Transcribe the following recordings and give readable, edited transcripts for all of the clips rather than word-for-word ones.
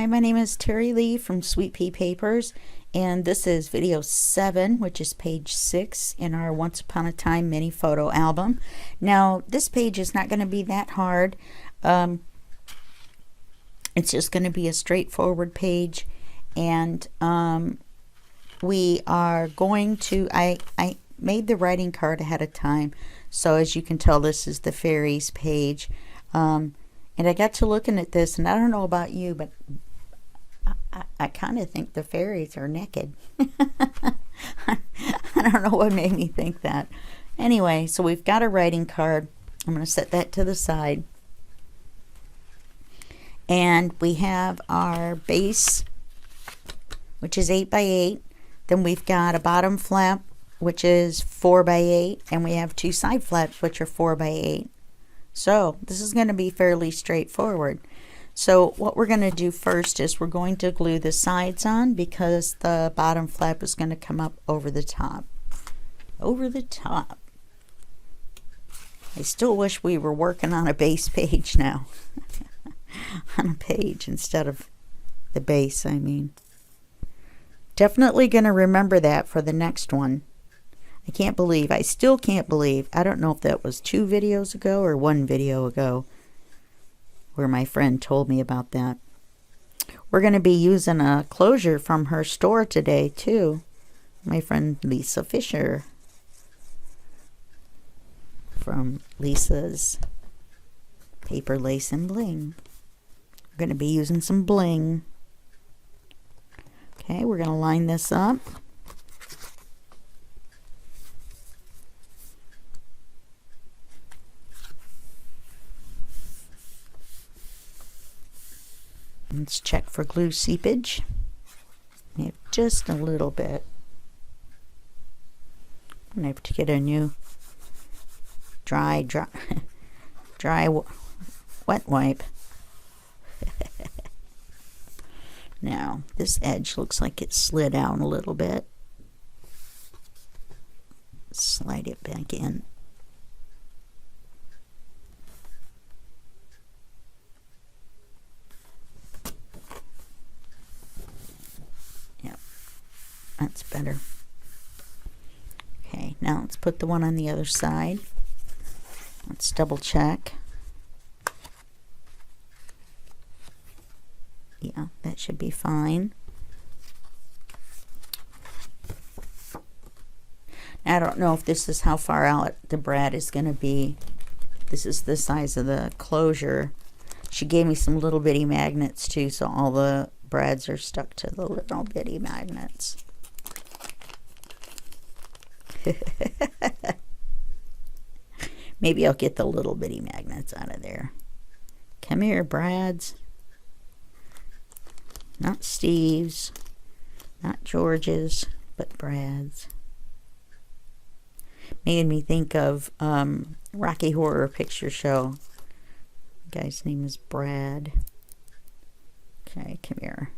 Hi, my name is Terry Lee from Sweet Pea Papers, and this is video 7, which is page 6 in our Once Upon a Time mini photo album. Now, this page is not going to be that hard. It's just going to be a straightforward page, and we are going to, I made the writing card ahead of time, so as you can tell, this is the fairies page. And I got to looking at this, and I don't know about you, but I kind of think the fairies are naked. I don't know what made me think that. Anyway, so we've got a writing card. I'm going to set that to the side. And we have our base, which is 8 by 8. Then we've got a bottom flap, which is 4 by 8. And we have 2 side flaps, which are 4 by 8. So this is going to be fairly straightforward. So what we're going to do first is we're going to glue the sides on because the bottom flap is going to come up over the top. Over the top. I still wish we were working on a base page now. On a page instead of the base, I mean. Definitely going to remember that for the next one. I still can't believe, I don't know if that was 2 videos ago or 1 video ago where my friend told me about that. We're going to be using a closure from her store today too. My friend Lisa Fisher from Lisa's Paper, Lace, and Bling. We're going to be using some bling. Okay, we're going to line this up. Let's check for glue seepage. We have just a little bit. I'm gonna have to get a new dry wet wipe. Now, this edge looks like it slid out a little bit. Slide it back in. That's better. Okay, now let's put the one on the other side. Let's double check. Yeah, that should be fine. I don't know if this is how far out the brad is going to be. This is the size of the closure. She gave me some little bitty magnets too, so all the brads are stuck to the little bitty magnets. Maybe I'll get the little bitty magnets out of there. Come here, brads. Not Steve's, not George's, but Brad's. Made me think of Rocky Horror Picture Show. The guy's name is Brad. Okay, come here.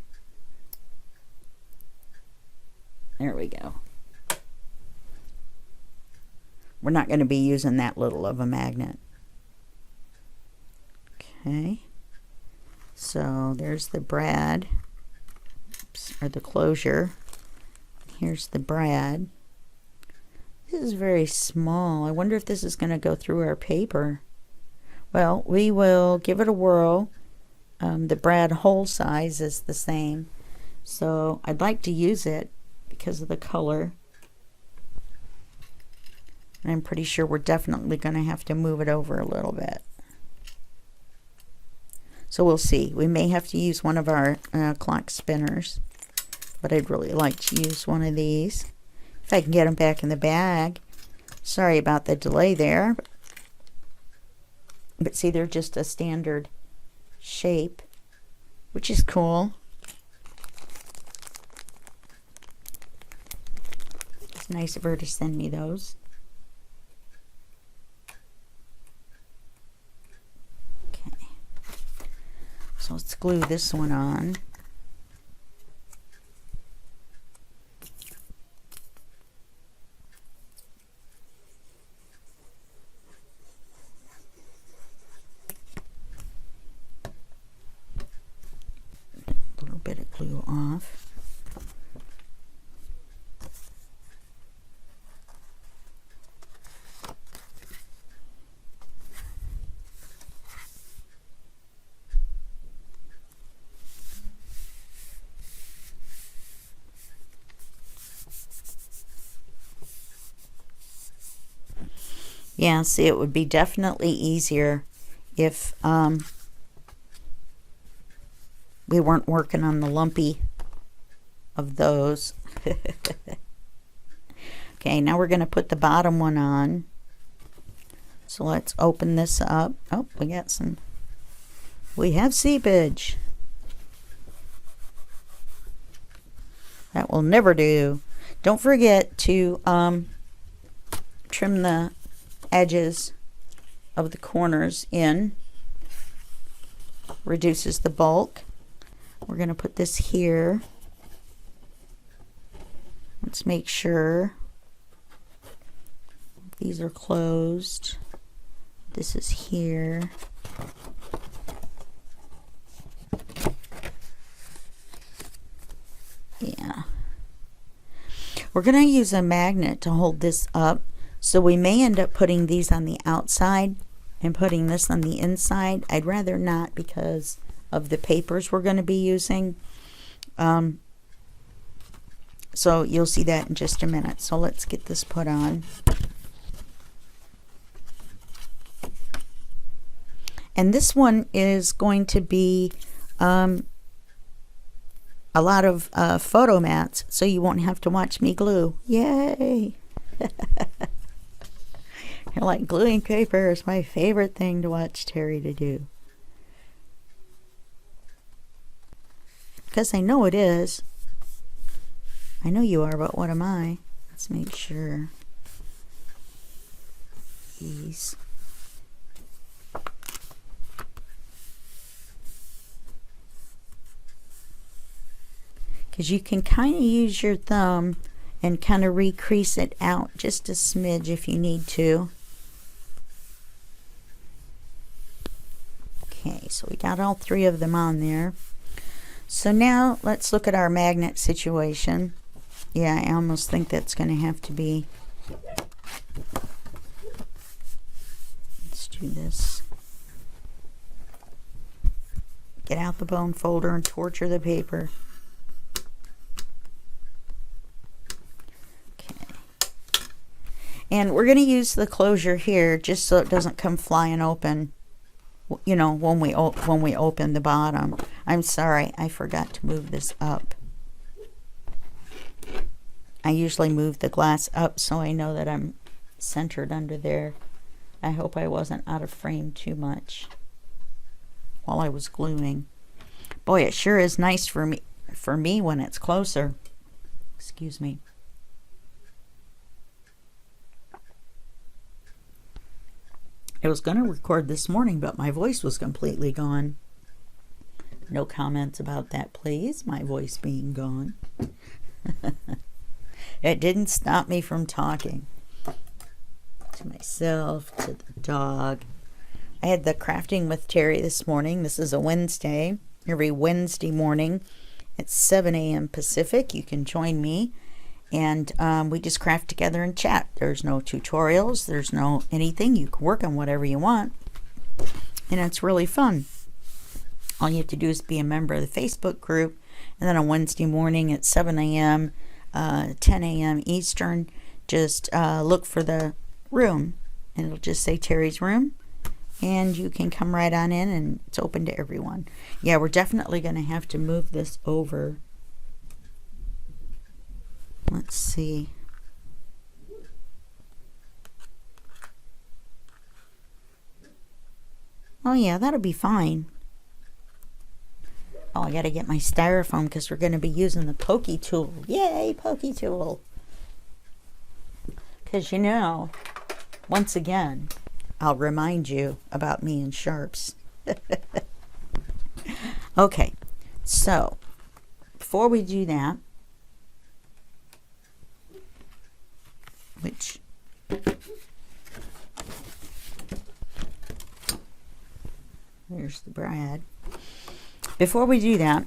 There we go. We're not going to be using that little of a magnet. Okay. So there's the brad. Oops, or the closure. Here's the brad. This is very small. I wonder if this is going to go through our paper. Well, we will give it a whirl. The brad hole size is the same. So I'd like to use it because of the color. I'm pretty sure we're definitely going to have to move it over a little bit. So we'll see. We may have to use one of our clock spinners, but I'd really like to use one of these. If I can get them back in the bag. Sorry about the delay there. But see, they're just a standard shape, which is cool. It's nice of her to send me those. So let's glue this one on. Yeah, see, it would be definitely easier if we weren't working on the lumpy of those. Okay, now we're going to put the bottom one on. So let's open this up. Oh, we have seepage. That will never do. Don't forget to trim the edges of the corners in. Reduces the bulk. We're going to put this here. Let's make sure these are closed. This is here. Yeah. We're going to use a magnet to hold this up, so we may end up putting these on the outside and putting this on the inside. I'd rather not because of the papers we're going to be using. So you'll see that in just a minute. So let's get this put on. And this one is going to be a lot of photo mats, so you won't have to watch me glue. Yay! You're like, gluing paper is my favorite thing to watch Terry to do. Because I know it is. I know you are, but what am I? Let's make sure. These. Because you can kind of use your thumb and kind of recrease it out just a smidge if you need to. Okay, so we got all three of them on there. So now let's look at our magnet situation. Yeah, I almost think that's going to have to be. Let's do this. Get out the bone folder and torture the paper. And we're going to use the closure here just so it doesn't come flying open, you know, when we open the bottom. I'm sorry, I forgot to move this up. I usually move the glass up so I know that I'm centered under there. I hope I wasn't out of frame too much while I was gluing. Boy, it sure is nice for me when it's closer. Excuse me. I was going to record this morning, but my voice was completely gone. No comments about that, please. My voice being gone. It didn't stop me from talking to myself, to the dog. I had the crafting with Terry this morning. This is a Wednesday. Every Wednesday morning at 7 a.m. Pacific, you can join me. And we just craft together and chat. There's no tutorials. There's no anything. You can work on whatever you want. And it's really fun. All you have to do is be a member of the Facebook group. And then on Wednesday morning at 7 a.m., 10 a.m. Eastern, just look for the room. And it'll just say Terry's Room. And you can come right on in and it's open to everyone. Yeah, we're definitely going to have to move this over. Let's see. Oh yeah, that'll be fine. Oh, I gotta get my styrofoam because we're gonna be using the pokey tool. Yay, pokey tool. Because you know, once again, I'll remind you about me and sharps. Okay, so before we do that, which there's the brad. Before we do that,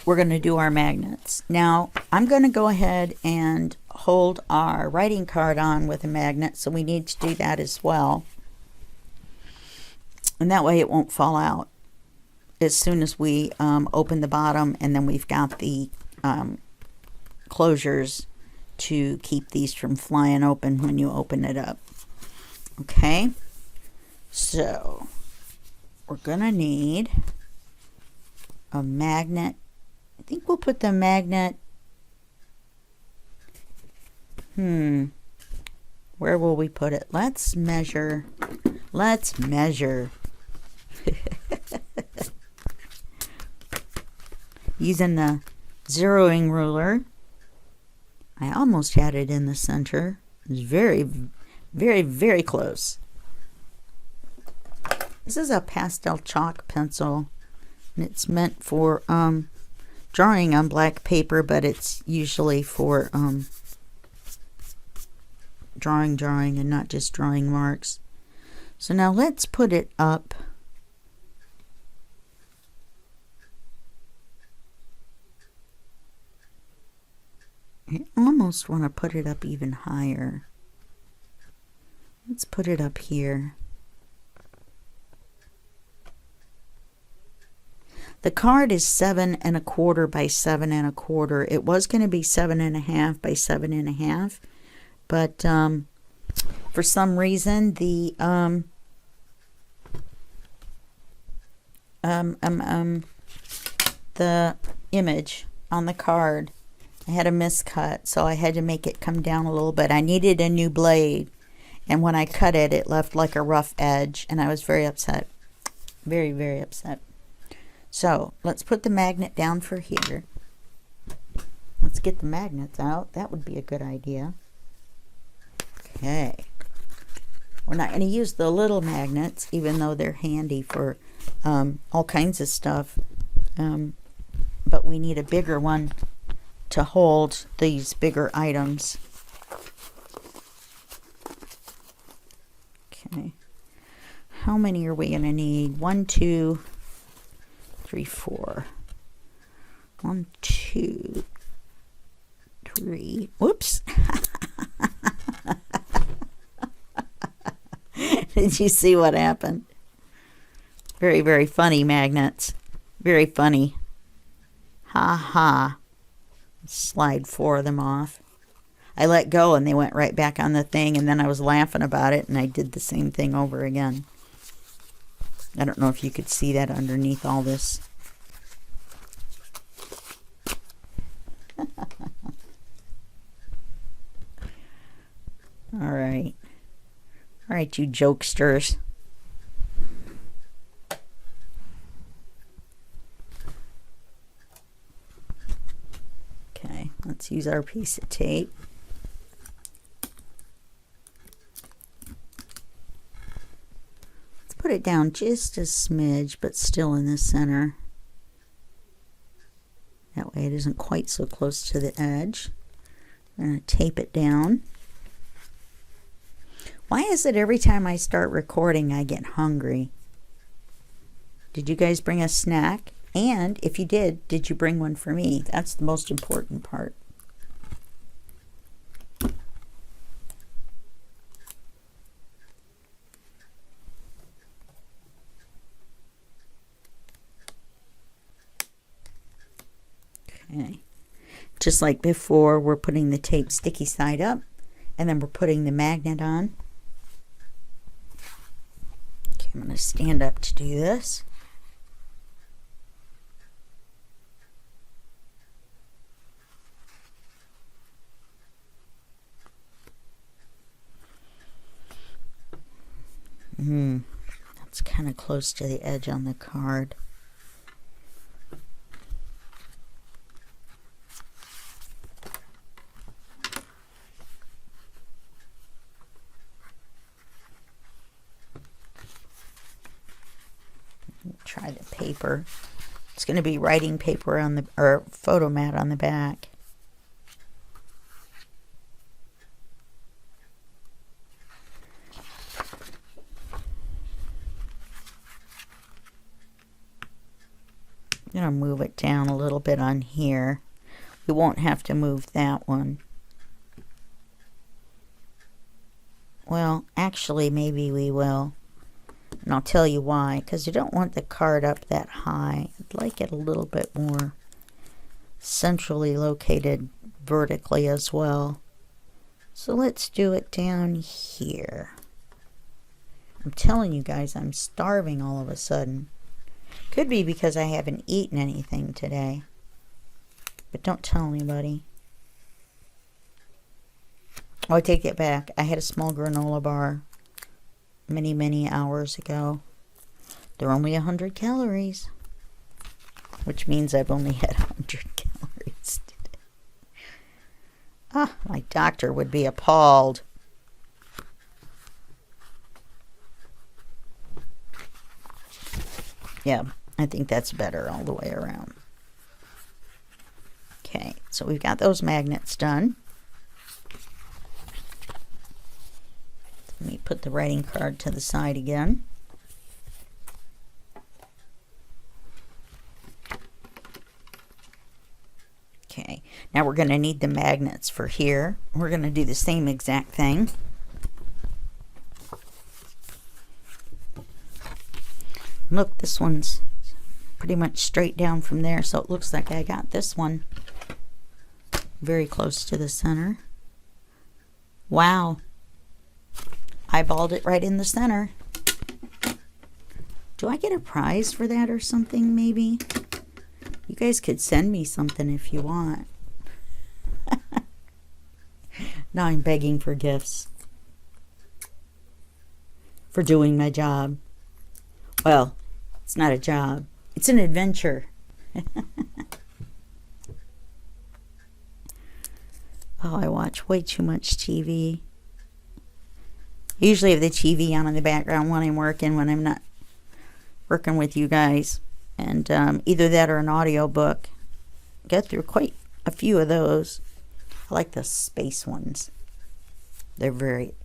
we're going to do our magnets. Now, I'm going to go ahead and hold our writing card on with a magnet, so we need to do that as well. And that way it won't fall out as soon as we open the bottom, and then we've got the closures to keep these from flying open when you open it up. Okay, so we're gonna need a magnet. I think we'll put the magnet, where will we put it? Let's measure. Using the zeroing ruler. I almost had it in the center. It was very, very, very close. This is a pastel chalk pencil, and it's meant for drawing on black paper, but it's usually for drawing and not just drawing marks. So now let's put it up. I almost want to put it up even higher. Let's put it up here. The card is 7 1/4 by 7 1/4. It was going to be 7 1/2 by 7 1/2, but for some reason the image on the card, I had a miscut, so I had to make it come down a little bit. I needed a new blade, and when I cut it, it left like a rough edge, and I was very upset. Very, very upset. So let's put the magnet down for here. Let's get the magnets out. That would be a good idea. Okay. We're not going to use the little magnets, even though they're handy for all kinds of stuff. But we need a bigger one to hold these bigger items. Okay. How many are we going to need? 1, 2, 3, 4. 1, 2, 3. Whoops. Did you see what happened? Very, very funny magnets. Very funny. Ha ha. Slide 4 of them off. I let go and they went right back on the thing, and then I was laughing about it, and I did the same thing over again. I don't know if you could see that underneath all this. All right. All right, you jokesters. Okay, let's use our piece of tape. Let's put it down just a smidge, but still in the center. That way it isn't quite so close to the edge. I'm going to tape it down. Why is it every time I start recording I get hungry? Did you guys bring a snack? And if you did you bring one for me? That's the most important part. Okay. Just like before, we're putting the tape sticky side up, and then we're putting the magnet on. Okay, I'm going to stand up to do this. That's kind of close to the edge on the card. Try the paper. It's going to be writing paper on the, or photo mat on the back. I'm going to move it down a little bit on here. We won't have to move that one. Well, actually, maybe we will. And I'll tell you why. Because you don't want the card up that high. I'd like it a little bit more centrally located vertically as well. So let's do it down here. I'm telling you guys, I'm starving all of a sudden. Could be because I haven't eaten anything today. But don't tell anybody. Oh, I take it back. I had a small granola bar many hours ago. They're only 100 calories. Which means I've only had 100 calories today. Ah, my doctor would be appalled. Yeah, I think that's better all the way around. Okay, so we've got those magnets done. Let me put the writing card to the side again. Okay, now we're going to need the magnets for here. We're going to do the same exact thing. Look, this one's pretty much straight down from there, so it looks like I got this one very close to the center. Wow. Eyeballed it right in the center. Do I get a prize for that or something, maybe? You guys could send me something if you want. Now I'm begging for gifts. For doing my job. Well, it's not a job. It's an adventure. Oh, I watch way too much TV. I usually have the TV on in the background when I'm working, when I'm not working with you guys. And either that or an audiobook. Get through quite a few of those. I like the space ones. They're very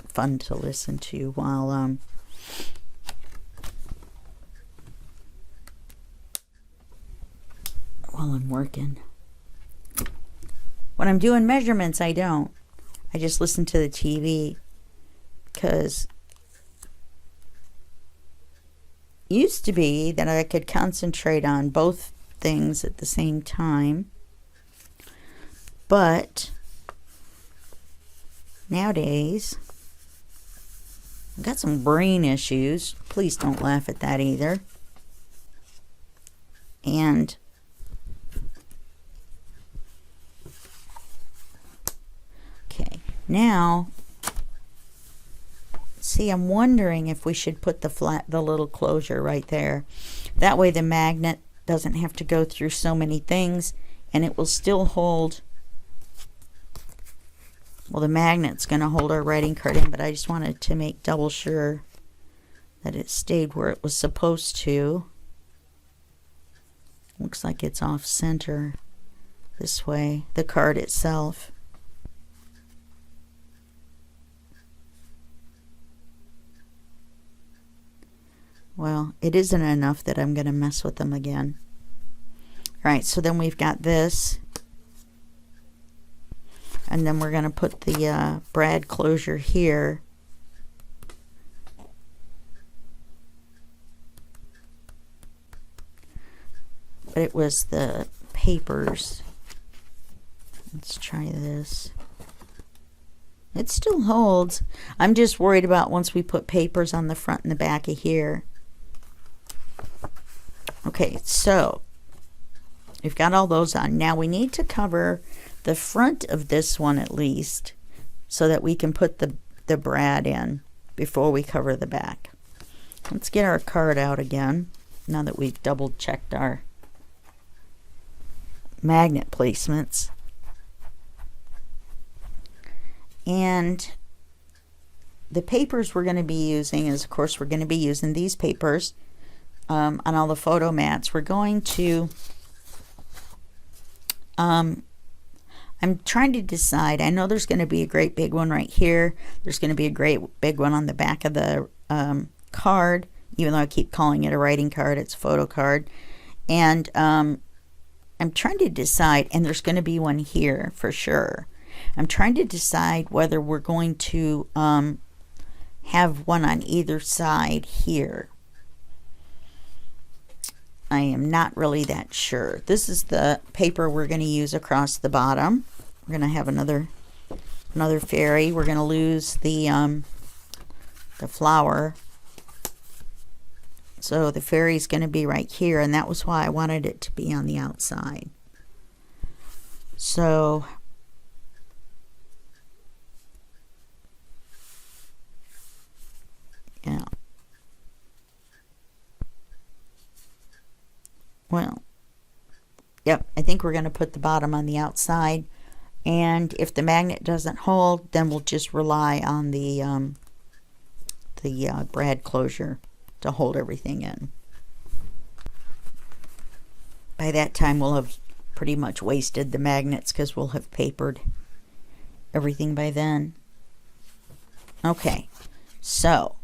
fun to listen to while I'm working. When I'm doing measurements, I don't. I just listen to the TV because it used to be that I could concentrate on both things at the same time. But nowadays, I've got some brain issues. Please don't laugh at that either. And okay, now, see, I'm wondering if we should put the little closure right there. That way the magnet doesn't have to go through so many things, and it will still hold. Well, the magnet's going to hold our writing card in, but I just wanted to make double sure that it stayed where it was supposed to. Looks like it's off center this way, the card itself. Well, it isn't enough that I'm going to mess with them again. All right, so then we've got this. And then we're going to put the brad closure here. But it was the papers. Let's try this. It still holds. I'm just worried about once we put papers on the front and the back of here. Okay, so we've got all those on. Now we need to cover the front of this one at least so that we can put the brad in before we cover the back. Let's get our card out again now that we've double checked our magnet placements. And the papers we're going to be using is, of course, we're going to be using these papers on all the photo mats. We're going to I'm trying to decide. I know there's going to be a great big one right here. There's going to be a great big one on the back of the card, even though I keep calling it a writing card. It's a photo card. And I'm trying to decide, and there's going to be one here for sure. I'm trying to decide whether we're going to have one on either side here. I am not really that sure. This is the paper we're going to use across the bottom. We're going to have another fairy. We're going to lose the the flower. So the fairy's going to be right here, and that was why I wanted it to be on the outside. So yeah. Well, yep, I think we're going to put the bottom on the outside, and if the magnet doesn't hold, then we'll just rely on the brad closure to hold everything in. By that time, we'll have pretty much wasted the magnets because we'll have papered everything by then. Okay, so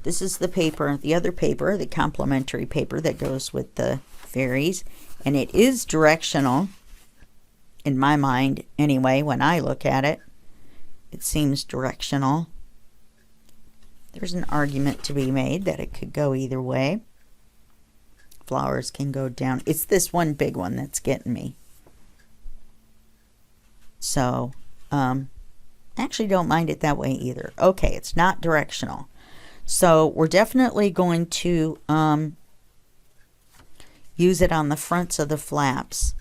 this is the paper, the other paper, the complimentary paper that goes with the fairies, and it is directional in my mind anyway. When I look at it, it seems directional. There's an argument to be made that it could go either way. Flowers can go down. It's this one big one that's getting me. So actually don't mind it that way either. Okay, it's not directional. So we're definitely going to use it on the fronts of the flaps.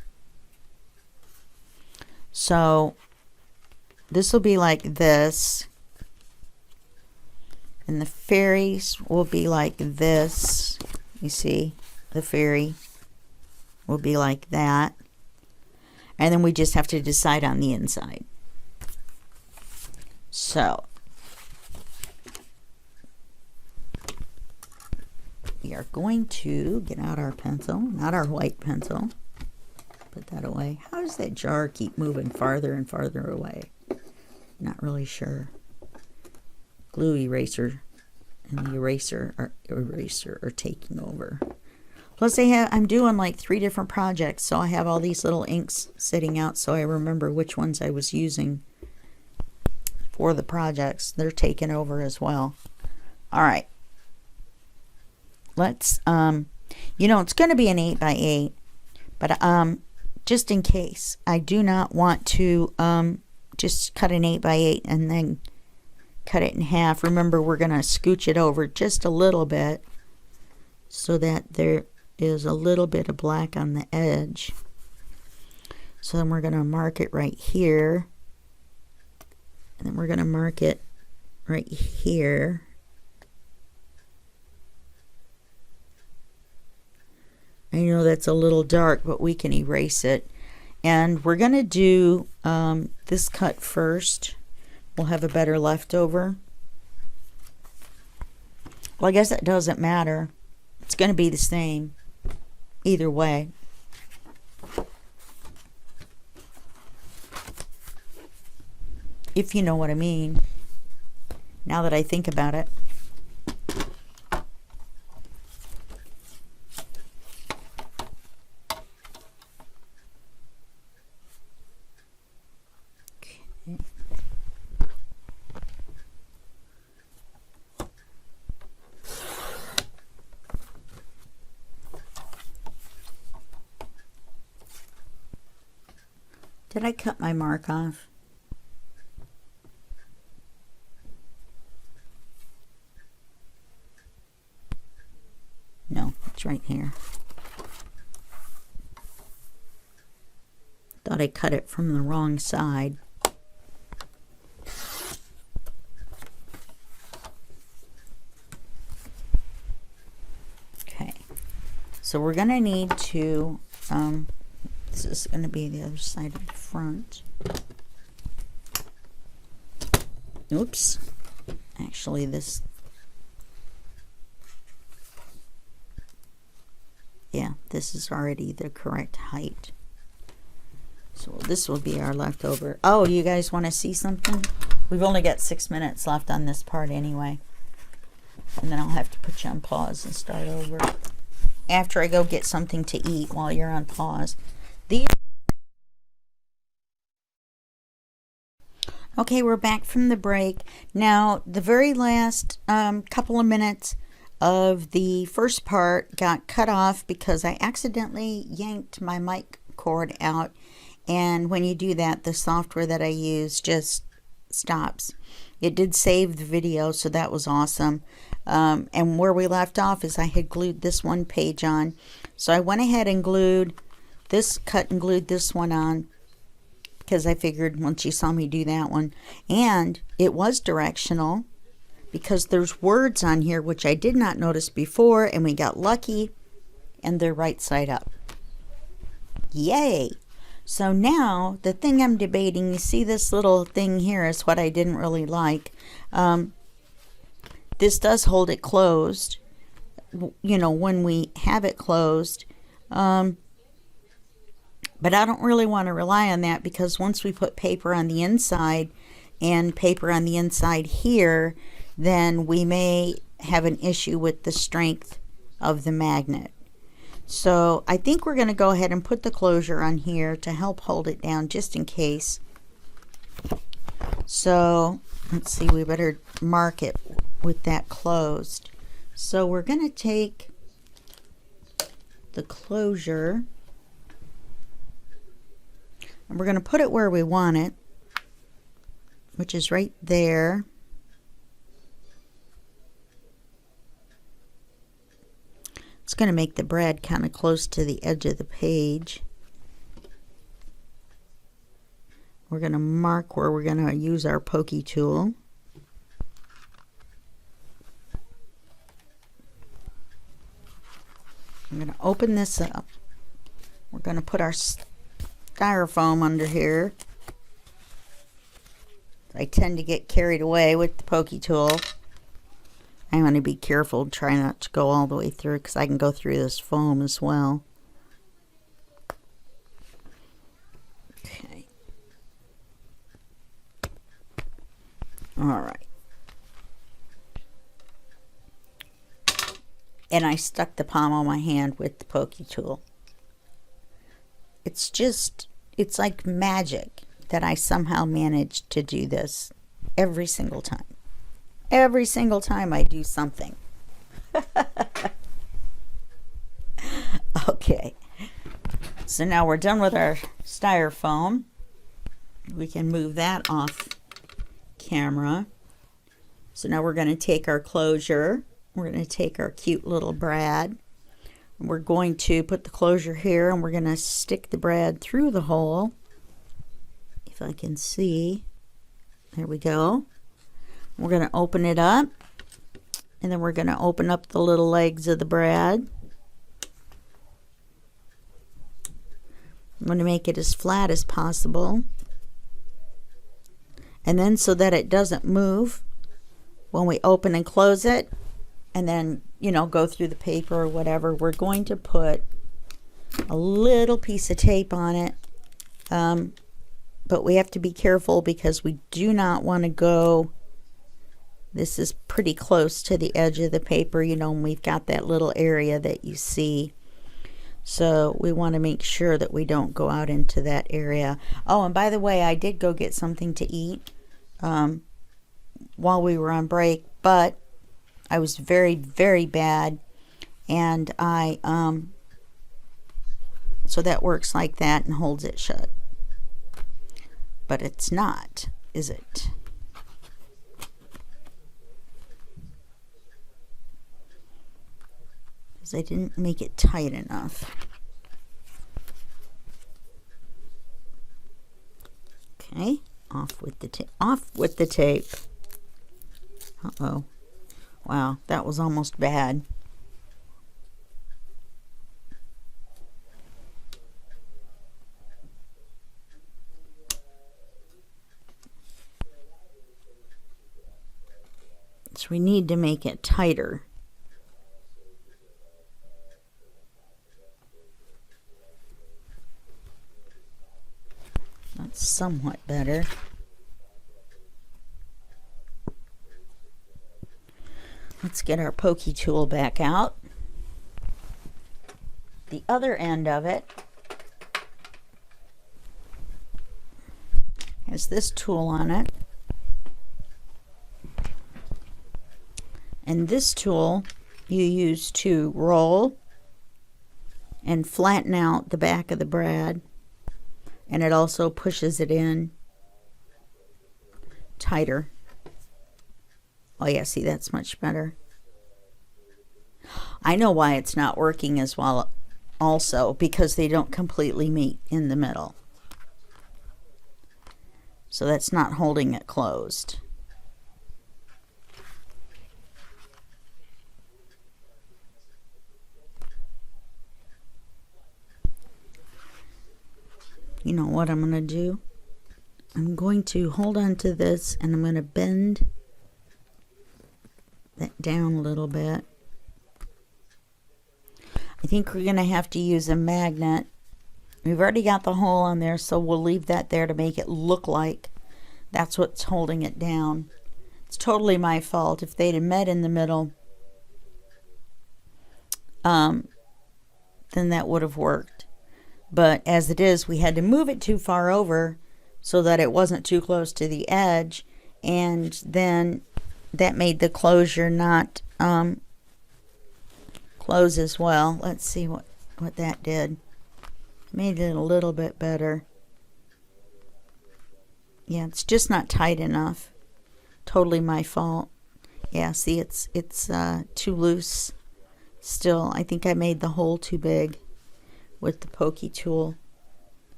So this will be like this, and the fairies will be like this. You see, the fairy will be like that, and then we just have to decide on the inside. So we are going to get out our pencil, not our white pencil. Put that away. How does that jar keep moving farther and farther away? Not really sure. Glue eraser and the eraser are taking over. Plus I'm doing like 3 different projects, so I have all these little inks sitting out so I remember which ones I was using for the projects. They're taking over as well. All right. Let's, you know, it's going to be an 8x8, but just in case, I do not want to just cut an 8x8 and then cut it in half. Remember, we're going to scooch it over just a little bit so that there is a little bit of black on the edge. So then we're going to mark it right here, and then we're going to mark it right here. I know that's a little dark, but we can erase it. And we're going to do this cut first. We'll have a better leftover. Well, I guess that doesn't matter. It's going to be the same either way. If you know what I mean, now that I think about it. Did I cut my mark off? No, it's right here. Thought I cut it from the wrong side. Okay, so we're going to need to this is going to be the other side of the front. Oops. Actually, this... yeah, this is already the correct height. So this will be our leftover. Oh, you guys want to see something? We've only got 6 minutes left on this part anyway. And then I'll have to put you on pause and start over. After I go get something to eat while you're on pause. Okay, we're back from the break. Now, the very last couple of minutes of the first part got cut off because I accidentally yanked my mic cord out. And when you do that, the software that I use just stops. It did save the video, so that was awesome. And where we left off is I had glued this one page on. So I went ahead and glued this, cut and glued this one on, because I figured once you saw me do that one. And it was directional, because there's words on here which I did not notice before, and we got lucky, and they're right side up. Yay! So now the thing I'm debating, you see this little thing here is what I didn't really like. This does hold it closed, you know, when we have it closed. But I don't really want to rely on that, because once we put paper on the inside and paper on the inside here, then we may have an issue with the strength of the magnet. So I think we're going to go ahead and put the closure on here to help hold it down, just in case. So let's see, we better mark it with that closed. So we're going to take the closure and we're going to put it where we want it, which is right there. It's going to make the brad kind of close to the edge of the page. We're going to mark where we're going to use our pokey tool. I'm going to open this up. We're going to put our styrofoam under here. I tend to get carried away with the pokey tool. I want to be careful, try not to go all the way through, because I can go through this foam as well. Okay. All right. And I stuck the palm of my hand with the pokey tool. It's just, it's like magic that I somehow managed to do this every single time. Every single time I do something. Okay. So now we're done with our styrofoam. We can move that off camera. So now we're going to take our closure. We're going to take our cute little brad. We're going to put the closure here, and we're going to stick the brad through the hole. If I can see. There we go. We're going to open it up, and then we're going to open up the little legs of the brad. I'm going to make it as flat as possible. And then so that it doesn't move when we open and close it, and then, you know, go through the paper or whatever, we're going to put a little piece of tape on it. But we have to be careful, because we do not want to go. This is pretty close to the edge of the paper, you know, and we've got that little area that you see. So we want to make sure that we don't go out into that area. Oh, and by the way, I did go get something to eat while we were on break, but I was very, very bad. And so that works like that and holds it shut. But it's not, is it? I didn't make it tight enough. Okay, off with the tape. Off with the tape. Uh-oh. Wow, that was almost bad. So we need to make it tighter. That's somewhat better. Let's get our pokey tool back out. The other end of it has this tool on it. And this tool you use to roll and flatten out the back of the brad. And it also pushes it in tighter. Oh yeah, see, that's much better. I know why it's not working as well also, because they don't completely meet in the middle. So that's not holding it closed. You know what I'm going to do? I'm going to hold on to this and I'm going to bend that down a little bit. I think we're going to have to use a magnet. We've already got the hole on there, so we'll leave that there to make it look like that's what's holding it down. It's totally my fault. If they'd have met in the middle, then that would have worked. But as it is, we had to move it too far over so that it wasn't too close to the edge, and then that made the closure not close as well. Let's see what that did. Made it a little bit better. Yeah, it's just not tight enough. Totally my fault. Yeah, see, it's too loose still. I think I made the hole too big with the pokey tool.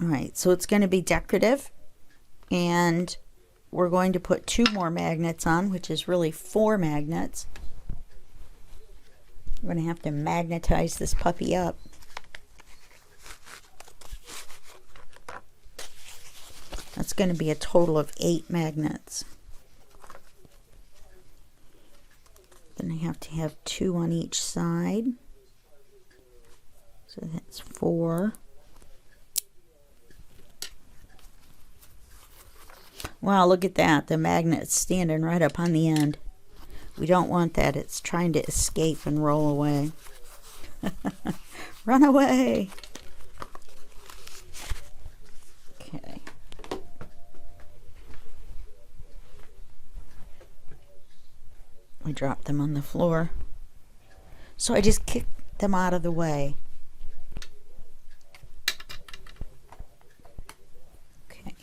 Alright, so it's going to be decorative, and we're going to put 2 more magnets on, which is really 4 magnets. We're going to have to magnetize this puppy up. That's going to be a total of 8 magnets. Then I have to have 2 on each side. So that's 4. Wow, look at that. The magnet's standing right up on the end. We don't want that. It's trying to escape and roll away. Run away! Okay. We dropped them on the floor. So I just kicked them out of the way. Okay.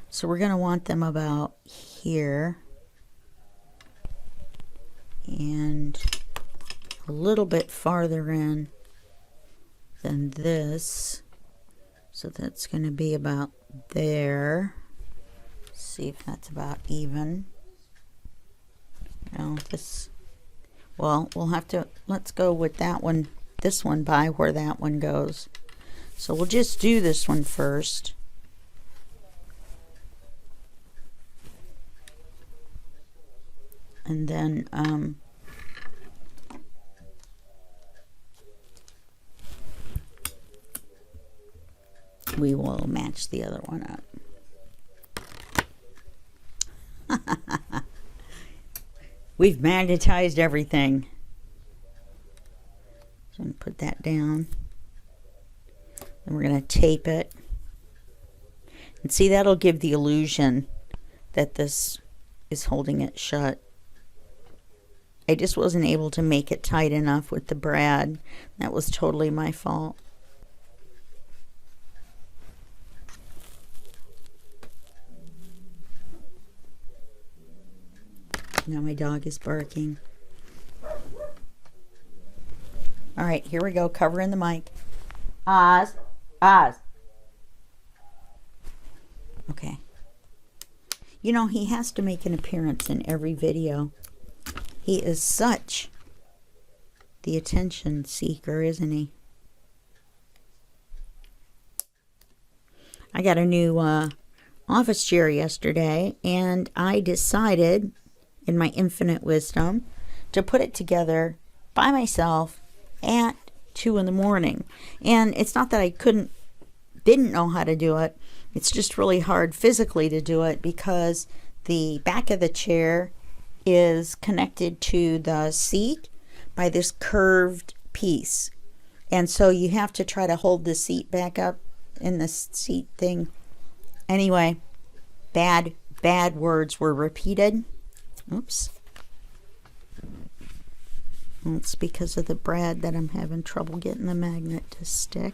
So we're going to want them about here. And a little bit farther in than this. So that's going to be about there. See if that's about even. No, this, well, we'll have to, let's go with that one, this one by where that one goes. So we'll just do this one first. And then we will match the other one up. We've magnetized everything. So I'm going to put that down. Then we're going to tape it. And see, that'll give the illusion that this is holding it shut. I just wasn't able to make it tight enough with the brad. That was totally my fault. Now my dog is barking. All right, here we go, covering the mic. Oz, Oz. Okay. You know, he has to make an appearance in every video. He is such the attention seeker, isn't he? I got a new office chair yesterday, and I decided, in my infinite wisdom, to put it together by myself at 2 in the morning. And it's not that I didn't know how to do it. It's just really hard physically to do it because the back of the chair is connected to the seat by this curved piece. And so you have to try to hold the seat back up in the seat thing. Anyway, bad words were repeated. Oops. It's because of the brad that I'm having trouble getting the magnet to stick.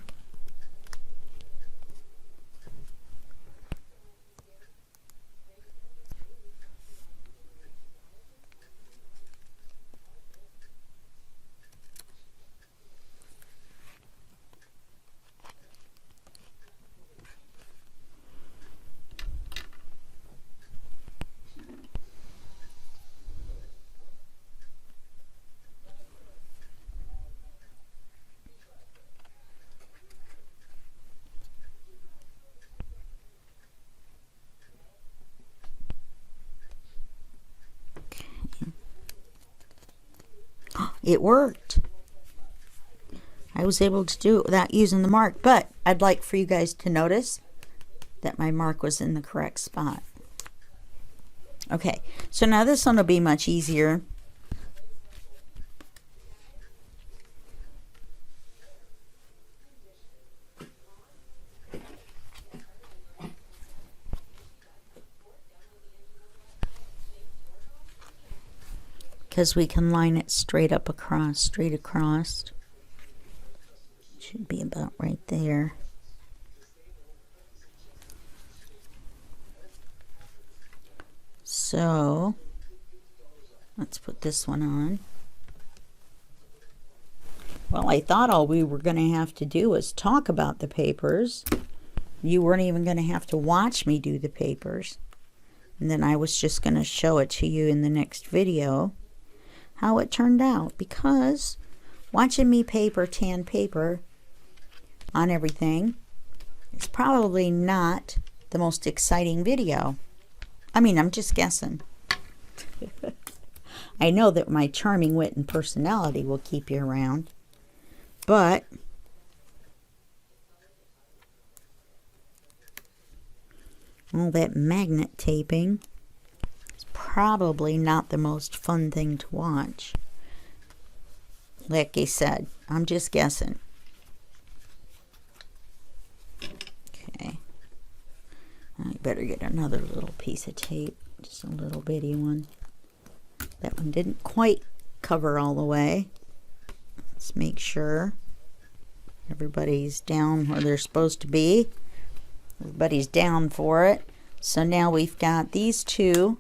it worked. I was able to do it without using the mark, but I'd like for you guys to notice that my mark was in the correct spot. Okay, so now this one will be much easier. Because we can line it straight up across, straight across. Should be about right there. So let's put this one on. Well, I thought all we were going to have to do was talk about the papers. You weren't even going to have to watch me do the papers. And then I was just going to show it to you in the next video how it turned out, because watching me tan paper on everything is probably not the most exciting video. I mean, I'm just guessing. I know that my charming wit and personality will keep you around, but all that magnet taping is probably not the most fun thing to watch. Like I said, I'm just guessing. Okay. I better get another little piece of tape, just a little bitty one. That one didn't quite cover all the way. Let's make sure everybody's down where they're supposed to be. Everybody's down for it. So now we've got these two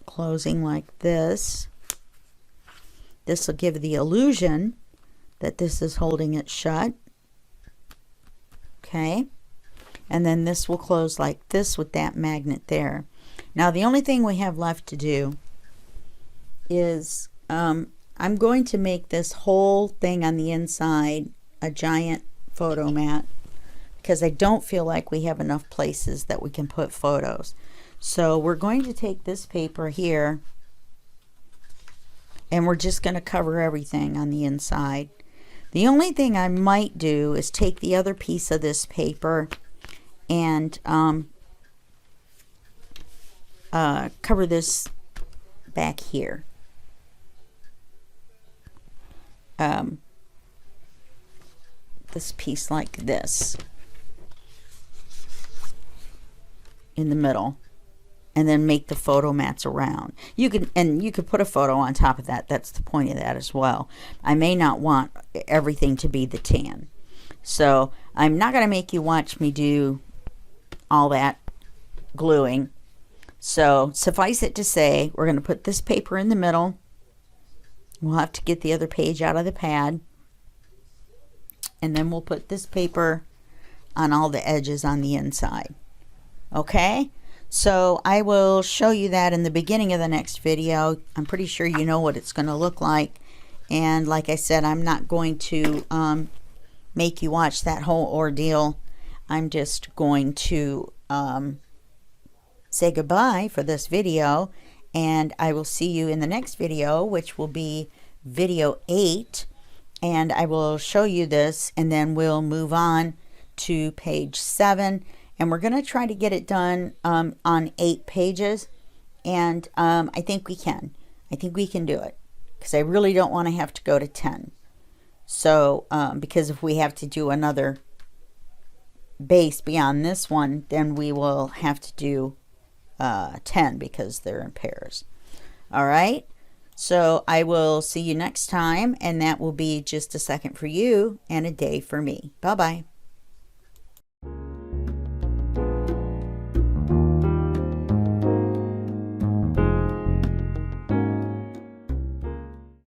closing like this. This will give the illusion that this is holding it shut. Okay. And then this will close like this with that magnet there. Now the only thing we have left to do is I'm going to make this whole thing on the inside a giant photo mat, because I don't feel like we have enough places that we can put photos. So we're going to take this paper here and we're just going to cover everything on the inside. The only thing I might do is take the other piece of this paper and cover this back here. This piece like this in the middle, and then make the photo mats around. You could put a photo on top of that. That's the point of that as well. I may not want everything to be the tan, so I'm not going to make you watch me do all that gluing. So suffice it to say, we're going to put this paper in the middle. We'll have to get the other page out of the pad, and then we'll put this paper on all the edges on the inside. Okay, so I will show you that in the beginning of the next video. I'm pretty sure you know what it's going to look like, and like I said, I'm not going to make you watch that whole ordeal. I'm just going to say goodbye for this video, and I will see you in the next video, which will be video 8, and I will show you this, and then we'll move on to page 7, and we're going to try to get it done on 8 pages, and I think we can. I think we can do it, because I really don't want to have to go to 10. So because if we have to do another base beyond this one, then we will have to do 10, because they're in pairs. All right, so I will see you next time, and that will be just a second for you and a day for me. Bye bye.